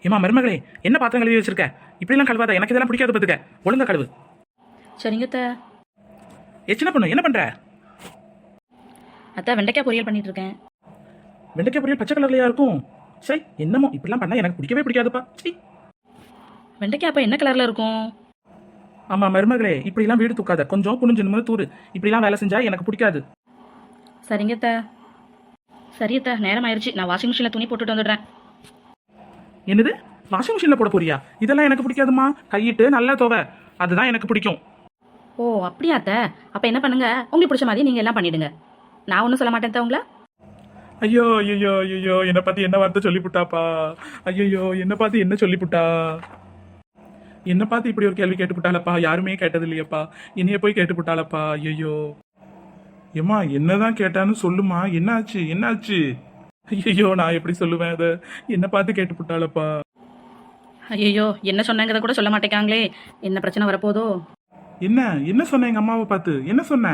ஏமா மருமகளே, என்ன பாத்திரம் கழுவி வச்சிருக்க? இப்படிலாம் கழுவாத, எனக்கு இதெல்லாம் பிடிக்காது பார்த்துக்க. ஒழுங்கா கழுவு. சரிங்க அத்தை. சின்ன பொண்ணு என்ன பண்ற? அத்தை வெண்டைக்காய் பொரியல் பண்ணிட்டு இருக்கேன். வெண்டைக்காய் பொரியல் பச்சை கலர்லையா இருக்கும்? சரி, என்னமோ இப்படிலாம் பண்ணா எனக்கு பிடிக்கவே பிடிக்காதுப்பா. சரி. வெண்டைக்காய் அப்போ என்ன கலர்ல இருக்கும்? ஆமா மருமகளே, இப்படிலாம் வீடு தூக்காத, கொஞ்சம் குனிஞ்சு நிமிர்ந்து தூரு. இப்படிலாம் வேலை செஞ்சா எனக்கு பிடிக்காது. சரிங்க அத்தை. சரி அத்தை, நேரம் ஆயிடுச்சு, நான் வாஷிங் மிஷினில் துணி போட்டுட்டு வந்துடுறேன். என்னது, வாஷிங் மிஷினில் போட போறியா? இதெல்லாம் எனக்கு பிடிக்காதுமா. கையிட்டு நல்லா துவை, அதுதான் எனக்கு பிடிக்கும். ஓ அப்படியா அத்தை? அப்போ என்ன பண்ணுங்க, உங்களுக்கு பிடிச்ச மாதிரி நீங்கள் எல்லாம் பண்ணிடுங்க. நான் ஒன்றும் சொல்ல மாட்டேன் உங்களை. ஐயோ ஐயோ ஐயோ, என்னை பார்த்து என்ன வார்த்தை சொல்லிவிட்டாப்பா. ஐயோ, என்னை பார்த்து என்ன சொல்லிவிட்டா? என்னை பார்த்து இப்படி ஒரு கேள்வி கேட்டுவிட்டாளப்பா. யாருமே கேட்டது இல்லையப்பா, என்னைய போய் கேட்டுவிட்டாளப்பா. ஐயோ ஏம்மா, என்னதான் கேட்டான்னு சொல்லுமா. என்னாச்சு என்னாச்சு? ஐயோ, நான் எப்படி சொல்லுவேன் அதை? என்னை பார்த்து கேட்டுவிட்டாளப்பா. ஐயோ, என்ன சொன்னாங்கிறத கூட சொல்ல மாட்டேங்காங்களே, என்ன பிரச்சனை வரப்போதோ? என்ன என்ன சொன்ன எங்க அம்மாவை பார்த்து? என்ன சொன்ன?